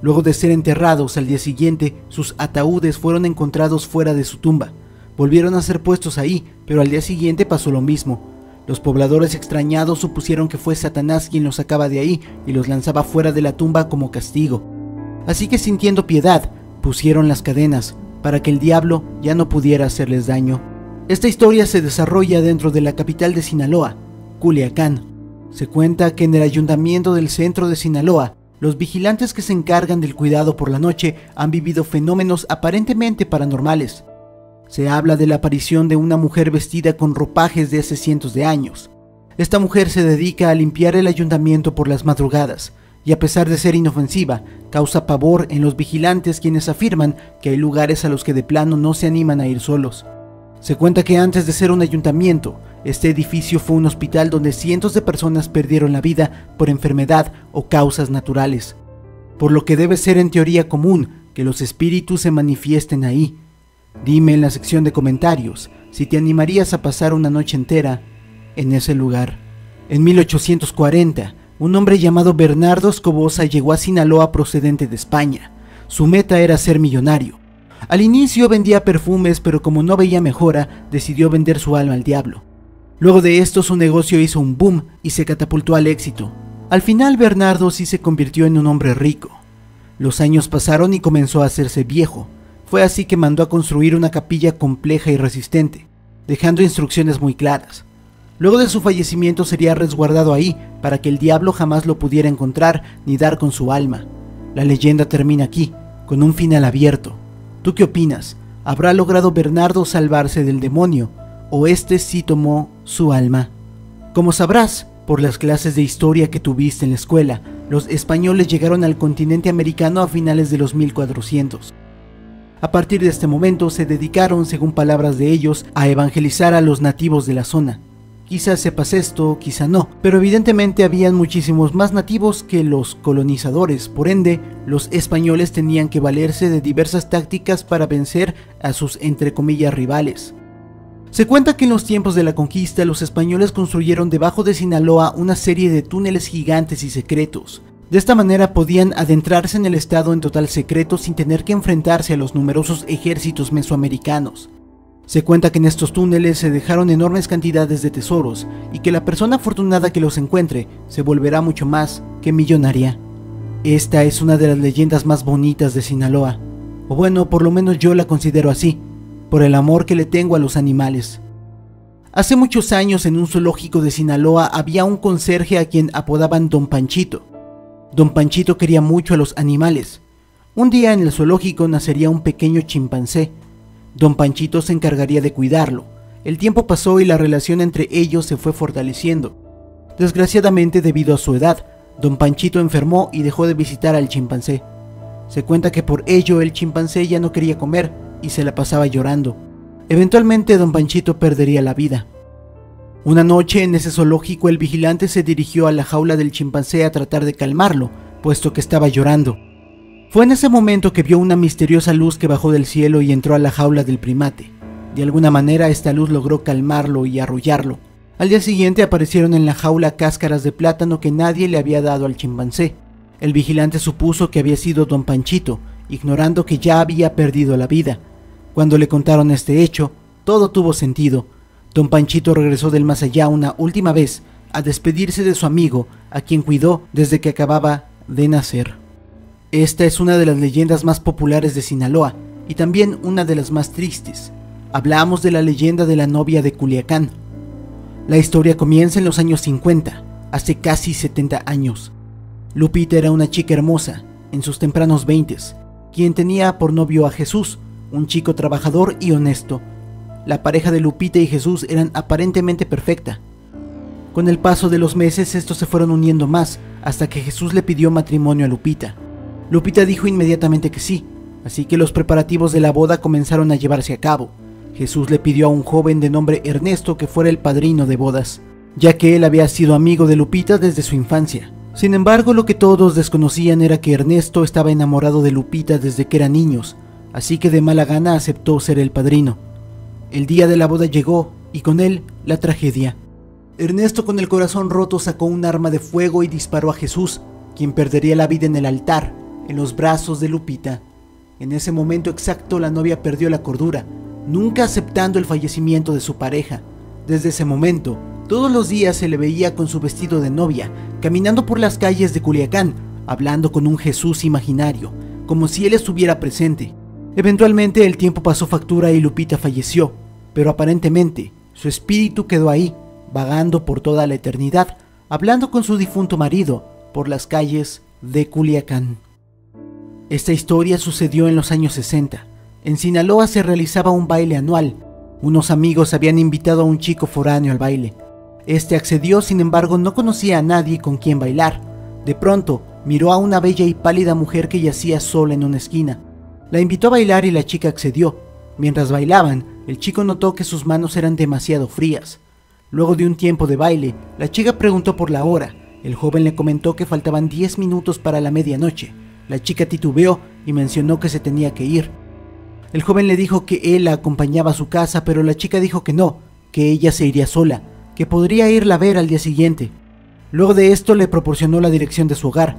Luego de ser enterrados al día siguiente, sus ataúdes fueron encontrados fuera de su tumba. Volvieron a ser puestos ahí, pero al día siguiente pasó lo mismo. Los pobladores extrañados supusieron que fue Satanás quien los sacaba de ahí y los lanzaba fuera de la tumba como castigo. Así que, sintiendo piedad, pusieron las cadenas para que el diablo ya no pudiera hacerles daño. Esta historia se desarrolla dentro de la capital de Sinaloa, Culiacán. Se cuenta que en el ayuntamiento del centro de Sinaloa, los vigilantes que se encargan del cuidado por la noche han vivido fenómenos aparentemente paranormales. Se habla de la aparición de una mujer vestida con ropajes de hace cientos de años. Esta mujer se dedica a limpiar el ayuntamiento por las madrugadas, y a pesar de ser inofensiva, causa pavor en los vigilantes, quienes afirman que hay lugares a los que de plano no se animan a ir solos. Se cuenta que antes de ser un ayuntamiento, este edificio fue un hospital donde cientos de personas perdieron la vida por enfermedad o causas naturales, por lo que debe ser en teoría común que los espíritus se manifiesten ahí. Dime en la sección de comentarios si te animarías a pasar una noche entera en ese lugar. En 1840, un hombre llamado Bernardo Escobosa llegó a Sinaloa procedente de España. Su meta era ser millonario. Al inicio vendía perfumes, pero como no veía mejora, decidió vender su alma al diablo. Luego de esto, su negocio hizo un boom y se catapultó al éxito. Al final, Bernardo sí se convirtió en un hombre rico. Los años pasaron y comenzó a hacerse viejo. Fue así que mandó a construir una capilla compleja y resistente, dejando instrucciones muy claras. Luego de su fallecimiento sería resguardado ahí para que el diablo jamás lo pudiera encontrar ni dar con su alma. La leyenda termina aquí, con un final abierto. ¿Tú qué opinas? ¿Habrá logrado Bernardo salvarse del demonio o este sí tomó su alma? Como sabrás, por las clases de historia que tuviste en la escuela, los españoles llegaron al continente americano a finales de los 1400. A partir de este momento se dedicaron, según palabras de ellos, a evangelizar a los nativos de la zona. Quizás sepas esto, quizá no, pero evidentemente habían muchísimos más nativos que los colonizadores, por ende, los españoles tenían que valerse de diversas tácticas para vencer a sus entre comillas rivales. Se cuenta que en los tiempos de la conquista los españoles construyeron debajo de Sinaloa una serie de túneles gigantes y secretos. De esta manera podían adentrarse en el estado en total secreto sin tener que enfrentarse a los numerosos ejércitos mesoamericanos. Se cuenta que en estos túneles se dejaron enormes cantidades de tesoros y que la persona afortunada que los encuentre se volverá mucho más que millonaria. Esta es una de las leyendas más bonitas de Sinaloa, o bueno, por lo menos yo la considero así, por el amor que le tengo a los animales. Hace muchos años en un zoológico de Sinaloa había un conserje a quien apodaban Don Panchito. Don Panchito quería mucho a los animales. Un día en el zoológico nacería un pequeño chimpancé. Don Panchito se encargaría de cuidarlo. El tiempo pasó y la relación entre ellos se fue fortaleciendo. Desgraciadamente, debido a su edad, Don Panchito enfermó y dejó de visitar al chimpancé. Se cuenta que por ello el chimpancé ya no quería comer y se la pasaba llorando. Eventualmente Don Panchito perdería la vida. Una noche en ese zoológico el vigilante se dirigió a la jaula del chimpancé a tratar de calmarlo, puesto que estaba llorando. Fue en ese momento que vio una misteriosa luz que bajó del cielo y entró a la jaula del primate. De alguna manera esta luz logró calmarlo y arrullarlo. Al día siguiente aparecieron en la jaula cáscaras de plátano que nadie le había dado al chimpancé. El vigilante supuso que había sido Don Panchito, ignorando que ya había perdido la vida. Cuando le contaron este hecho, todo tuvo sentido. Don Panchito regresó del más allá una última vez a despedirse de su amigo, a quien cuidó desde que acababa de nacer. Esta es una de las leyendas más populares de Sinaloa y también una de las más tristes. Hablamos de la leyenda de la novia de Culiacán. La historia comienza en los años 50, hace casi 70 años. Lupita era una chica hermosa, en sus tempranos 20s, quien tenía por novio a Jesús, un chico trabajador y honesto. La pareja de Lupita y Jesús eran aparentemente perfecta. Con el paso de los meses estos se fueron uniendo más, hasta que Jesús le pidió matrimonio a Lupita. Lupita dijo inmediatamente que sí, así que los preparativos de la boda comenzaron a llevarse a cabo. Jesús le pidió a un joven de nombre Ernesto que fuera el padrino de bodas, ya que él había sido amigo de Lupita desde su infancia. Sin embargo, lo que todos desconocían era que Ernesto estaba enamorado de Lupita desde que eran niños, así que de mala gana aceptó ser el padrino. El día de la boda llegó, y con él, la tragedia. Ernesto, con el corazón roto, sacó un arma de fuego y disparó a Jesús, quien perdería la vida en el altar, en los brazos de Lupita. En ese momento exacto la novia perdió la cordura, nunca aceptando el fallecimiento de su pareja. Desde ese momento, todos los días se le veía con su vestido de novia, caminando por las calles de Culiacán, hablando con un Jesús imaginario, como si él estuviera presente. Eventualmente el tiempo pasó factura y Lupita falleció, pero aparentemente su espíritu quedó ahí, vagando por toda la eternidad, hablando con su difunto marido por las calles de Culiacán. Esta historia sucedió en los años 60. En Sinaloa se realizaba un baile anual. Unos amigos habían invitado a un chico foráneo al baile. Este accedió, sin embargo no conocía a nadie con quien bailar. De pronto miró a una bella y pálida mujer que yacía sola en una esquina. La invitó a bailar y la chica accedió. Mientras bailaban, el chico notó que sus manos eran demasiado frías. Luego de un tiempo de baile, la chica preguntó por la hora. El joven le comentó que faltaban 10 minutos para la medianoche. La chica titubeó y mencionó que se tenía que ir. El joven le dijo que él la acompañaba a su casa, pero la chica dijo que no, que ella se iría sola, que podría irla a ver al día siguiente. Luego de esto le proporcionó la dirección de su hogar.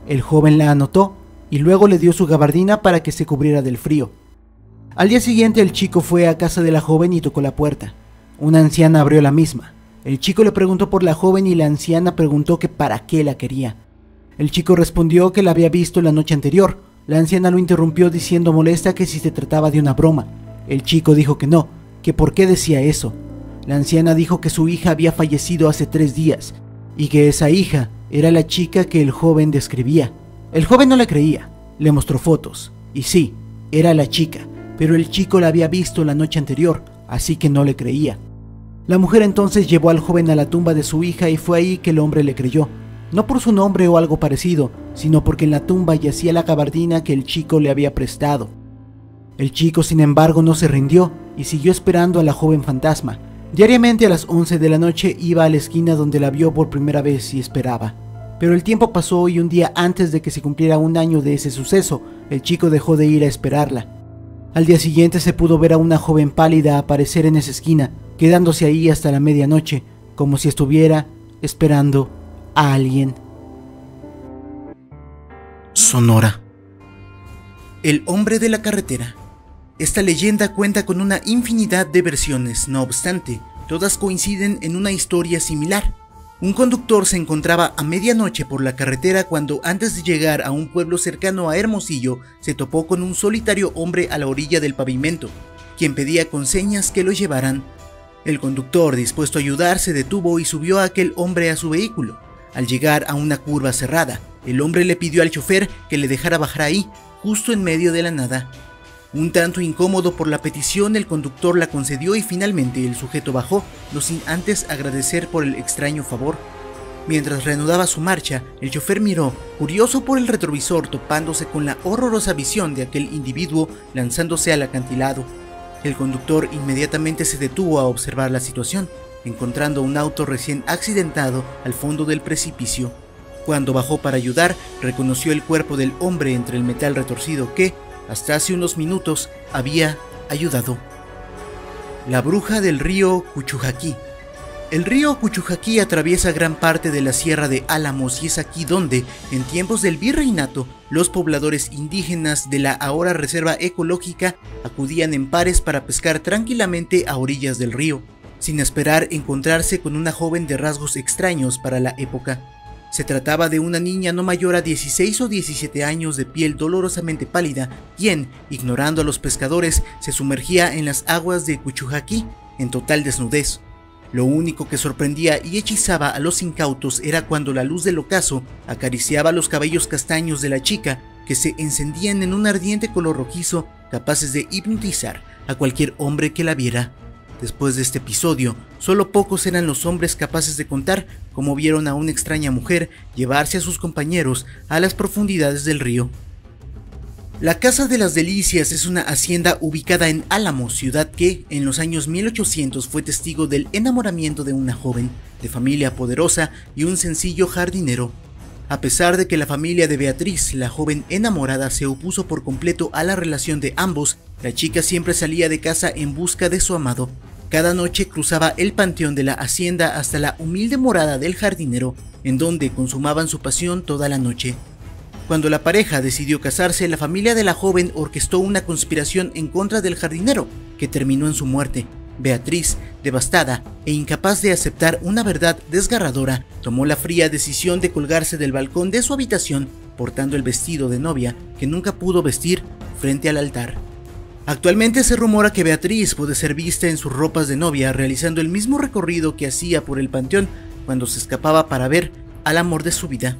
El joven la anotó y luego le dio su gabardina para que se cubriera del frío. Al día siguiente el chico fue a casa de la joven y tocó la puerta. Una anciana abrió la misma. El chico le preguntó por la joven y la anciana preguntó que para qué la quería. El chico respondió que la había visto la noche anterior. La anciana lo interrumpió diciendo molesta que si se trataba de una broma. El chico dijo que no, que por qué decía eso. La anciana dijo que su hija había fallecido hace 3 días y que esa hija era la chica que el joven describía. El joven no le creía, le mostró fotos y sí, era la chica, pero el chico la había visto la noche anterior, así que no le creía. La mujer entonces llevó al joven a la tumba de su hija y fue ahí que el hombre le creyó, no por su nombre o algo parecido, sino porque en la tumba yacía la gabardina que el chico le había prestado. El chico, sin embargo, no se rindió y siguió esperando a la joven fantasma. Diariamente a las 11 de la noche iba a la esquina donde la vio por primera vez y esperaba. Pero el tiempo pasó y un día antes de que se cumpliera 1 año de ese suceso, el chico dejó de ir a esperarla. Al día siguiente se pudo ver a una joven pálida aparecer en esa esquina, quedándose ahí hasta la medianoche, como si estuviera esperando a alguien. Sonora. El hombre de la carretera. Esta leyenda cuenta con una infinidad de versiones, no obstante, todas coinciden en una historia similar. Un conductor se encontraba a medianoche por la carretera cuando, antes de llegar a un pueblo cercano a Hermosillo, se topó con un solitario hombre a la orilla del pavimento, quien pedía con señas que lo llevaran. El conductor, dispuesto a ayudar, se detuvo y subió a aquel hombre a su vehículo. Al llegar a una curva cerrada, el hombre le pidió al chofer que le dejara bajar ahí, justo en medio de la nada. Un tanto incómodo por la petición, el conductor la concedió y finalmente el sujeto bajó, no sin antes agradecer por el extraño favor. Mientras reanudaba su marcha, el chofer miró, curioso por el retrovisor, topándose con la horrorosa visión de aquel individuo lanzándose al acantilado. El conductor inmediatamente se detuvo a observar la situación, encontrando un auto recién accidentado al fondo del precipicio. Cuando bajó para ayudar, reconoció el cuerpo del hombre entre el metal retorcido que, hasta hace unos minutos, había ayudado. La bruja del río Cuchujaquí. El río Cuchujaquí atraviesa gran parte de la Sierra de Álamos y es aquí donde, en tiempos del virreinato, los pobladores indígenas de la ahora reserva ecológica acudían en pares para pescar tranquilamente a orillas del río, sin esperar encontrarse con una joven de rasgos extraños para la época. Se trataba de una niña no mayor a 16 o 17 años de piel dolorosamente pálida, quien, ignorando a los pescadores, se sumergía en las aguas de Cuchujaquí en total desnudez. Lo único que sorprendía y hechizaba a los incautos era cuando la luz del ocaso acariciaba los cabellos castaños de la chica, que se encendían en un ardiente color rojizo, capaces de hipnotizar a cualquier hombre que la viera. Después de este episodio, solo pocos eran los hombres capaces de contar cómo vieron a una extraña mujer llevarse a sus compañeros a las profundidades del río. La Casa de las Delicias es una hacienda ubicada en Álamos, ciudad que, en los años 1800, fue testigo del enamoramiento de una joven, de familia poderosa y un sencillo jardinero. A pesar de que la familia de Beatriz, la joven enamorada, se opuso por completo a la relación de ambos, la chica siempre salía de casa en busca de su amado. Cada noche cruzaba el panteón de la hacienda hasta la humilde morada del jardinero, en donde consumaban su pasión toda la noche. Cuando la pareja decidió casarse, la familia de la joven orquestó una conspiración en contra del jardinero, que terminó en su muerte. Beatriz, devastada e incapaz de aceptar una verdad desgarradora, tomó la fría decisión de colgarse del balcón de su habitación, portando el vestido de novia que nunca pudo vestir frente al altar. Actualmente se rumora que Beatriz puede ser vista en sus ropas de novia realizando el mismo recorrido que hacía por el panteón cuando se escapaba para ver al amor de su vida.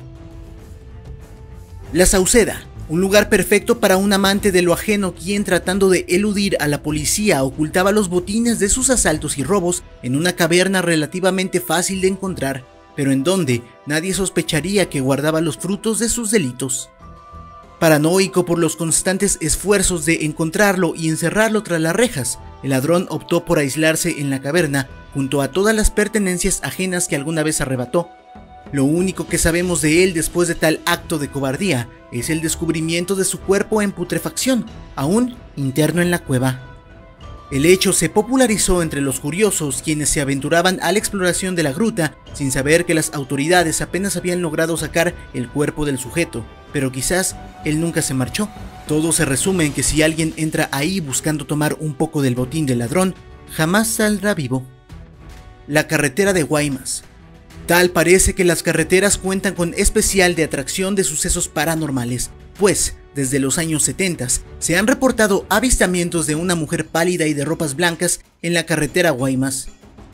La Sauceda, un lugar perfecto para un amante de lo ajeno quien, tratando de eludir a la policía, ocultaba los botines de sus asaltos y robos en una caverna relativamente fácil de encontrar, pero en donde nadie sospecharía que guardaba los frutos de sus delitos. Paranoico por los constantes esfuerzos de encontrarlo y encerrarlo tras las rejas, el ladrón optó por aislarse en la caverna junto a todas las pertenencias ajenas que alguna vez arrebató. Lo único que sabemos de él después de tal acto de cobardía es el descubrimiento de su cuerpo en putrefacción, aún interno en la cueva. El hecho se popularizó entre los curiosos, quienes se aventuraban a la exploración de la gruta sin saber que las autoridades apenas habían logrado sacar el cuerpo del sujeto, pero quizás él nunca se marchó. Todo se resume en que si alguien entra ahí buscando tomar un poco del botín del ladrón, jamás saldrá vivo. La carretera de Guaymas. Tal parece que las carreteras cuentan con especial de atracción de sucesos paranormales, pues desde los años 70 se han reportado avistamientos de una mujer pálida y de ropas blancas en la carretera Guaymas.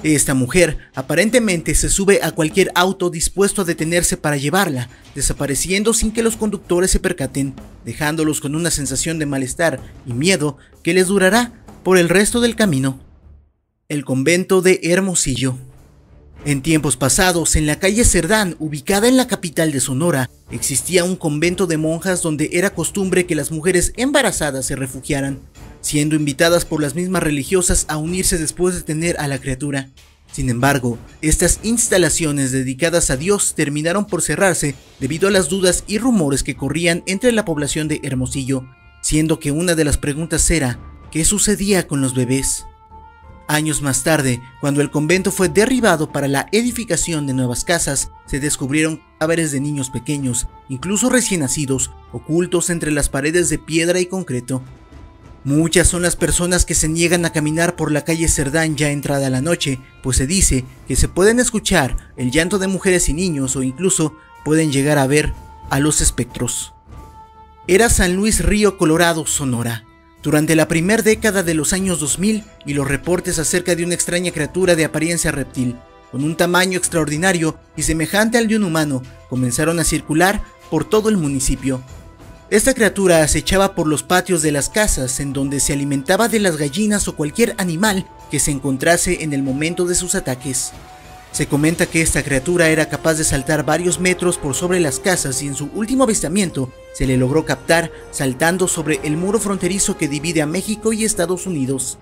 Esta mujer aparentemente se sube a cualquier auto dispuesto a detenerse para llevarla, desapareciendo sin que los conductores se percaten, dejándolos con una sensación de malestar y miedo que les durará por el resto del camino. El convento de Hermosillo. En tiempos pasados, en la calle Cerdán, ubicada en la capital de Sonora, existía un convento de monjas donde era costumbre que las mujeres embarazadas se refugiaran, siendo invitadas por las mismas religiosas a unirse después de tener a la criatura. Sin embargo, estas instalaciones dedicadas a Dios terminaron por cerrarse debido a las dudas y rumores que corrían entre la población de Hermosillo, siendo que una de las preguntas era, ¿qué sucedía con los bebés? Años más tarde, cuando el convento fue derribado para la edificación de nuevas casas, se descubrieron cadáveres de niños pequeños, incluso recién nacidos, ocultos entre las paredes de piedra y concreto. Muchas son las personas que se niegan a caminar por la calle Cerdán ya entrada la noche, pues se dice que se pueden escuchar el llanto de mujeres y niños o incluso pueden llegar a ver a los espectros. Era San Luis Río Colorado, Sonora. Durante la primera década de los años 2000 y los reportes acerca de una extraña criatura de apariencia reptil, con un tamaño extraordinario y semejante al de un humano, comenzaron a circular por todo el municipio. Esta criatura acechaba por los patios de las casas en donde se alimentaba de las gallinas o cualquier animal que se encontrase en el momento de sus ataques. Se comenta que esta criatura era capaz de saltar varios metros por sobre las casas y en su último avistamiento se le logró captar saltando sobre el muro fronterizo que divide a México y Estados Unidos.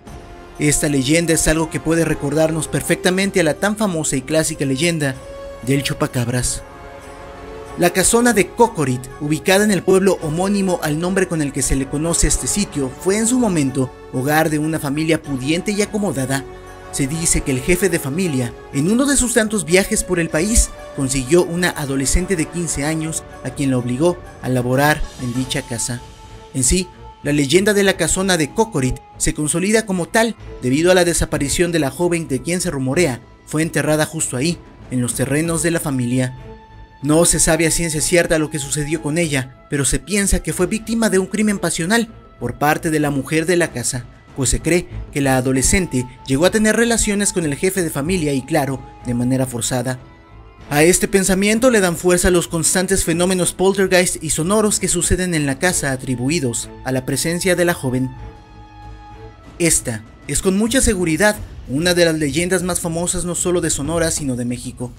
Esta leyenda es algo que puede recordarnos perfectamente a la tan famosa y clásica leyenda del chupacabras. La casona de Cocorit, ubicada en el pueblo homónimo al nombre con el que se le conoce a este sitio, fue en su momento hogar de una familia pudiente y acomodada. Se dice que el jefe de familia, en uno de sus tantos viajes por el país, consiguió una adolescente de 15 años a quien la obligó a laborar en dicha casa. En sí, la leyenda de la casona de Cocorit se consolida como tal debido a la desaparición de la joven de quien se rumorea fue enterrada justo ahí, en los terrenos de la familia. No se sabe a ciencia cierta lo que sucedió con ella, pero se piensa que fue víctima de un crimen pasional por parte de la mujer de la casa, pues se cree que la adolescente llegó a tener relaciones con el jefe de familia y claro, de manera forzada. A este pensamiento le dan fuerza los constantes fenómenos poltergeist y sonoros que suceden en la casa atribuidos a la presencia de la joven. Esta es con mucha seguridad una de las leyendas más famosas no solo de Sonora sino de México.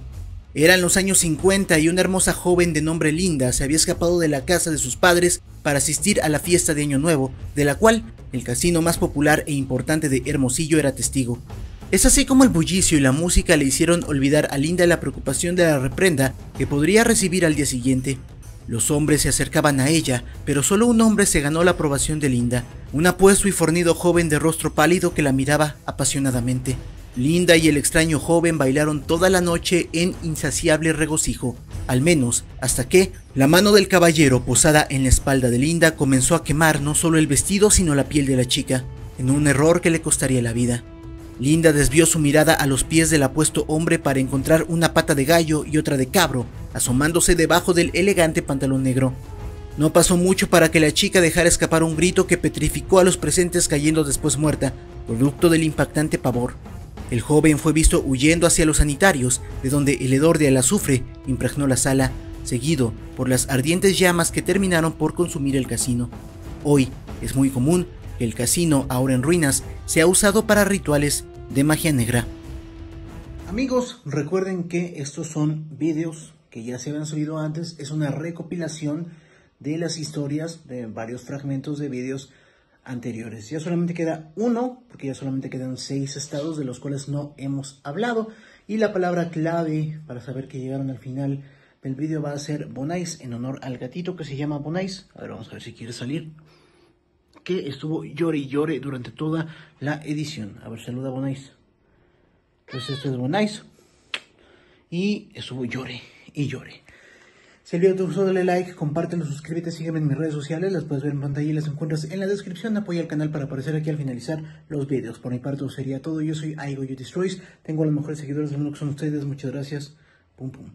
Eran los años 50 y una hermosa joven de nombre Linda se había escapado de la casa de sus padres para asistir a la fiesta de Año Nuevo, de la cual el casino más popular e importante de Hermosillo era testigo. Es así como el bullicio y la música le hicieron olvidar a Linda la preocupación de la reprenda que podría recibir al día siguiente. Los hombres se acercaban a ella, pero solo un hombre se ganó la aprobación de Linda, un apuesto y fornido joven de rostro pálido que la miraba apasionadamente. Linda y el extraño joven bailaron toda la noche en insaciable regocijo, al menos hasta que la mano del caballero posada en la espalda de Linda comenzó a quemar no solo el vestido sino la piel de la chica, en un error que le costaría la vida. Linda desvió su mirada a los pies del apuesto hombre para encontrar una pata de gallo y otra de cabro, asomándose debajo del elegante pantalón negro. No pasó mucho para que la chica dejara escapar un grito que petrificó a los presentes cayendo después muerta, producto del impactante pavor. El joven fue visto huyendo hacia los sanitarios, de donde el hedor de azufre impregnó la sala, seguido por las ardientes llamas que terminaron por consumir el casino. Hoy es muy común que el casino, ahora en ruinas, sea usado para rituales de magia negra. Amigos, recuerden que estos son vídeos que ya se habían subido antes, es una recopilación de las historias de varios fragmentos de vídeos anteriores. Ya solamente queda uno, porque ya solamente quedan 6 estados de los cuales no hemos hablado. Y la palabra clave para saber que llegaron al final del vídeo va a ser Bonais, en honor al gatito que se llama Bonais. A ver, vamos a ver si quiere salir. Que estuvo llore y llore durante toda la edición. A ver, saluda Bonais. Entonces este es Bonais. Y estuvo llore y llore. Si el video te gustó, dale like, compártelo, suscríbete, sígueme en mis redes sociales, las puedes ver en pantalla y las encuentras en la descripción. Apoya al canal para aparecer aquí al finalizar los videos. Por mi parte eso sería todo. Yo soy Aigo You Destroys, tengo a los mejores seguidores del mundo que son ustedes. Muchas gracias. Pum pum.